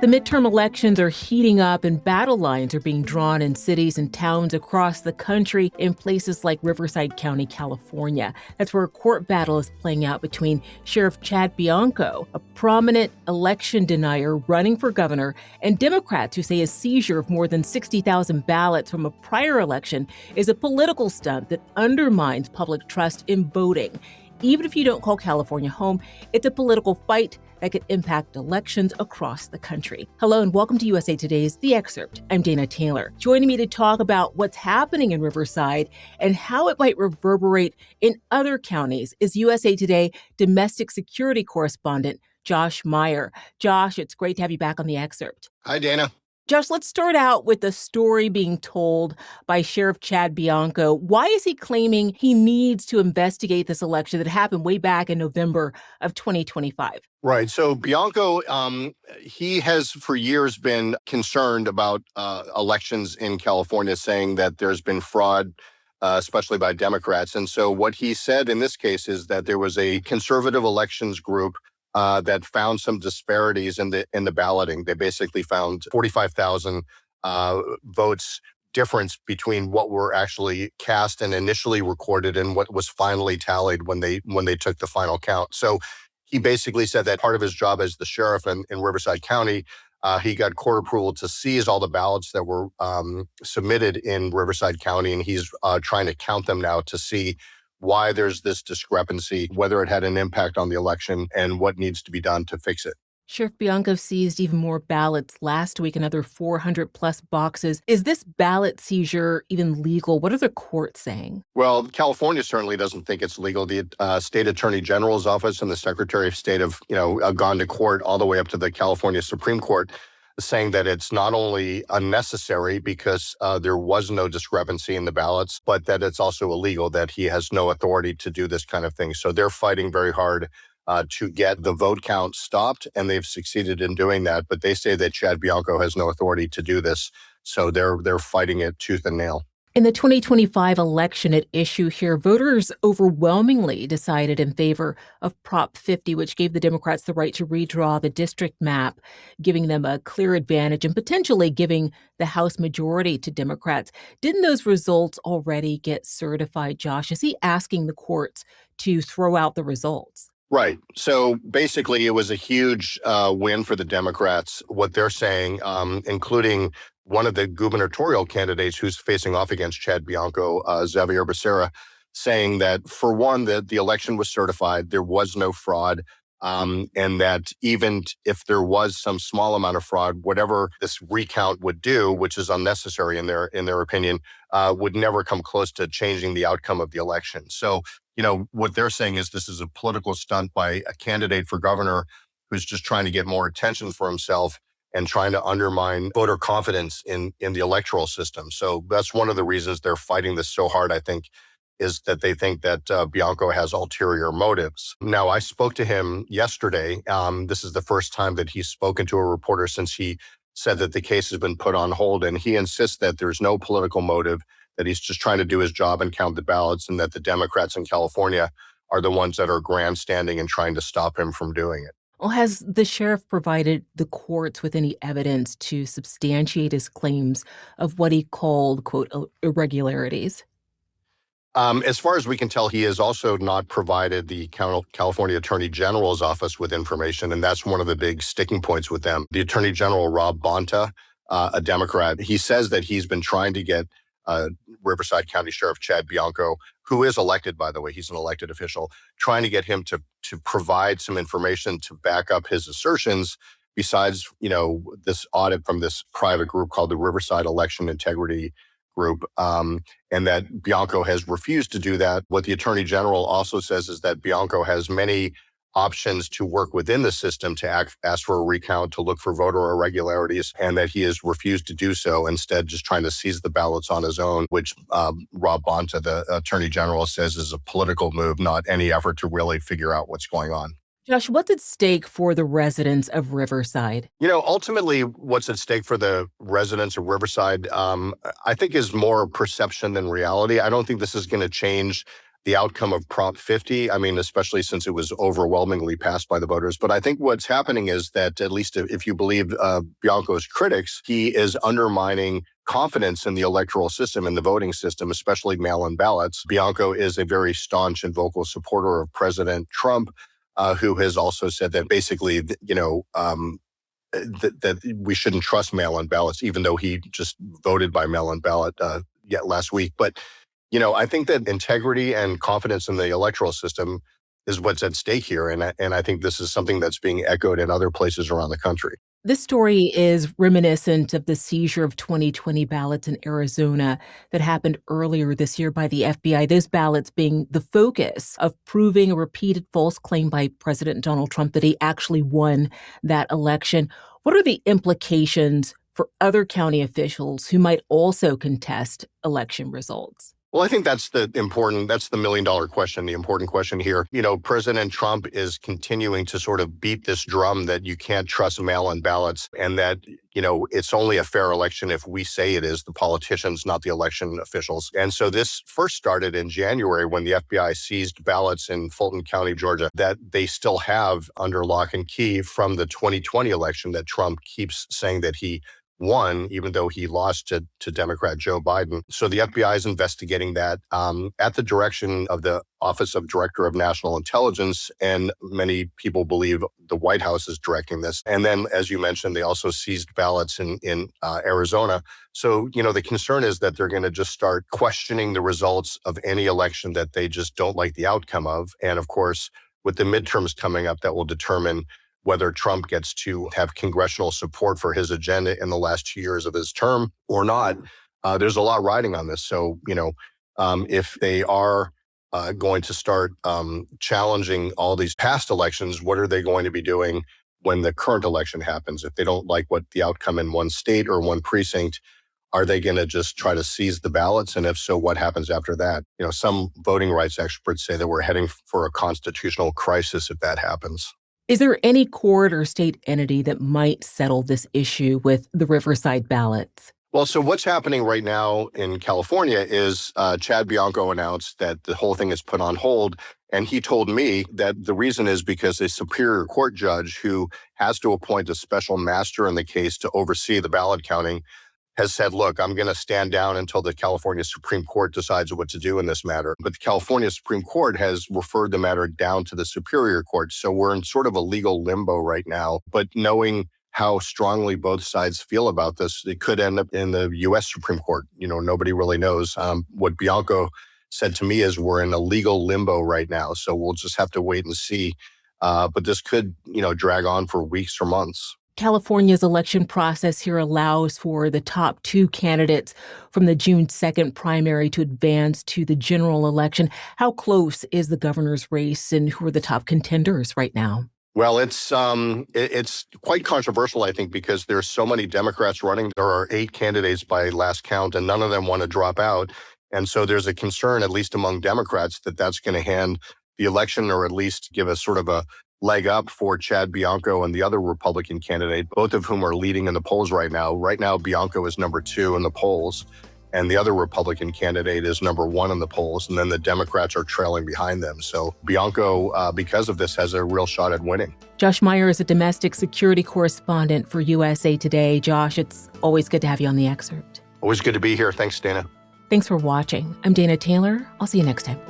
The midterm elections are heating up and battle lines are being drawn in cities and towns across the country in places like Riverside County, California. That's where a court battle is playing out between Sheriff Chad Bianco, a prominent election denier running for governor, and Democrats who say a seizure of more than 60,000 ballots from a prior election is a political stunt that undermines public trust in voting. Even if you don't call California home, it's a political fight that could impact elections across the country. Hello and welcome to USA Today's The Excerpt. I'm Dana Taylor. Joining me to talk about what's happening in Riverside and how it might reverberate in other counties is USA Today domestic security correspondent Josh Meyer. Josh, it's great to have you back on The Excerpt. Hi, Dana. Josh, let's start out with the story being told by Sheriff Chad Bianco. Why is he claiming he needs to investigate this election that happened way back in November of 2025? Right. So Bianco, he has for years been concerned about elections in California, saying that there's been fraud, especially by Democrats. And so what he said in this case is that there was a conservative elections group that found some disparities in the balloting. They basically found 45,000 votes difference between what were actually cast and initially recorded and what was finally tallied when they took the final count. So he basically said that part of his job as the sheriff in Riverside County, he got court approval to seize all the ballots that were submitted in Riverside County, and he's trying to count them now to see why there's this discrepancy, whether it had an impact on the election, and what needs to be done to fix it. Sheriff Bianco seized even more ballots last week, another 400 plus boxes. Is this ballot seizure even legal? What are the courts saying? Well, California certainly doesn't think it's legal. The state attorney general's office and the secretary of state have, gone to court all the way up to the California Supreme Court, saying that it's not only unnecessary because there was no discrepancy in the ballots, but that it's also illegal, that he has no authority to do this kind of thing. So they're fighting very hard to get the vote count stopped, and they've succeeded in doing that. But they say that Chad Bianco has no authority to do this, so they're fighting it tooth and nail. In the 2025 election at issue here, voters overwhelmingly decided in favor of Prop 50, which gave the Democrats the right to redraw the district map, giving them a clear advantage and potentially giving the House majority to Democrats. Didn't those results already get certified, Josh? Is he asking the courts to throw out the results? Right. So basically, it was a huge win for the Democrats. What they're saying, including one of the gubernatorial candidates who's facing off against Chad Bianco, Xavier Becerra, saying that, for one, that the election was certified, there was no fraud, and that even if there was some small amount of fraud, whatever this recount would do, which is unnecessary in their opinion, would never come close to changing the outcome of the election. So, what they're saying is this is a political stunt by a candidate for governor who's just trying to get more attention for himself and trying to undermine voter confidence in the electoral system. So that's one of the reasons they're fighting this so hard, I think, is that they think that Bianco has ulterior motives. Now, I spoke to him yesterday. This is the first time that he's spoken to a reporter since he said that the case has been put on hold, and he insists that there's no political motive, that he's just trying to do his job and count the ballots, and that the Democrats in California are the ones that are grandstanding and trying to stop him from doing it. Well, has the sheriff provided the courts with any evidence to substantiate his claims of what he called, quote, irregularities? As far as we can tell, he has also not provided the California Attorney General's office with information, and that's one of the big sticking points with them. The Attorney General, Rob Bonta, a Democrat, he says that he's been trying to get Riverside County Sheriff Chad Bianco, who is elected, by the way, he's an elected official, trying to get him to provide some information to back up his assertions, besides, this audit from this private group called the Riverside Election Integrity Group, and that Bianco has refused to do that. What the Attorney General also says is that Bianco has many options to work within the system to ask for a recount, to look for voter irregularities, and that he has refused to do so, instead just trying to seize the ballots on his own, which Rob Bonta, the Attorney General, says is a political move, not any effort to really figure out what's going on. Josh, what's at stake for the residents of Riverside? Ultimately, what's at stake for the residents of Riverside, I think, is more perception than reality. I don't think this is going to change the outcome of Prop 50. I mean, especially since it was overwhelmingly passed by the voters. But I think what's happening is that, at least if you believe Bianco's critics, he is undermining confidence in the electoral system and the voting system, especially mail-in ballots. Bianco is a very staunch and vocal supporter of President Trump, who has also said that basically, that we shouldn't trust mail-in ballots, even though he just voted by mail-in ballot yet last week. But, I think that integrity and confidence in the electoral system is what's at stake here. And I think this is something that's being echoed in other places around the country. This story is reminiscent of the seizure of 2020 ballots in Arizona that happened earlier this year by the FBI, those ballots being the focus of proving a repeated false claim by President Donald Trump that he actually won that election. What are the implications for other county officials who might also contest election results? Well, I think that's the million-dollar question, the important question here. President Trump is continuing to sort of beat this drum that you can't trust mail-in ballots and that, it's only a fair election if we say it is, the politicians, not the election officials. And so this first started in January when the FBI seized ballots in Fulton County, Georgia, that they still have under lock and key from the 2020 election that Trump keeps saying that he won, even though he lost to Democrat Joe Biden. So the FBI is investigating that at the direction of the Office of Director of National Intelligence, and many people believe the White House is directing this. And then, as you mentioned, they also seized ballots in Arizona. So, the concern is that they're going to just start questioning the results of any election that they just don't like the outcome of. And of course, with the midterms coming up, that will determine whether Trump gets to have congressional support for his agenda in the last 2 years of his term or not. There's a lot riding on this. So, if they are going to start challenging all these past elections, what are they going to be doing when the current election happens? If they don't like what the outcome in one state or one precinct, are they going to just try to seize the ballots? And if so, what happens after that? Some voting rights experts say that we're heading for a constitutional crisis if that happens. Is there any court or state entity that might settle this issue with the Riverside ballots? Well, so what's happening right now in California is Chad Bianco announced that the whole thing is put on hold. And he told me that the reason is because a Superior Court judge who has to appoint a special master in the case to oversee the ballot counting has said, look, I'm going to stand down until the California Supreme Court decides what to do in this matter. But the California Supreme Court has referred the matter down to the Superior Court. So we're in sort of a legal limbo right now. But knowing how strongly both sides feel about this, it could end up in the U.S. Supreme Court. Nobody really knows. What Bianco said to me is we're in a legal limbo right now. So we'll just have to wait and see. But this could, drag on for weeks or months. California's election process here allows for the top two candidates from the June 2nd primary to advance to the general election. How close is the governor's race, and who are the top contenders right now? Well, it's quite controversial, I think, because there's so many Democrats running. There are 8 candidates by last count, and none of them want to drop out. And so there's a concern, at least among Democrats, that that's going to hand the election, or at least give a sort of a leg up for Chad Bianco and the other Republican candidate, both of whom are leading in the polls right now. Right now, Bianco is number 2 in the polls, and the other Republican candidate is number 1 in the polls, and then the Democrats are trailing behind them. So Bianco, because of this, has a real shot at winning. Josh Meyer is a domestic security correspondent for USA Today. Josh, it's always good to have you on The Excerpt. Always good to be here. Thanks, Dana. Thanks for watching. I'm Dana Taylor. I'll see you next time.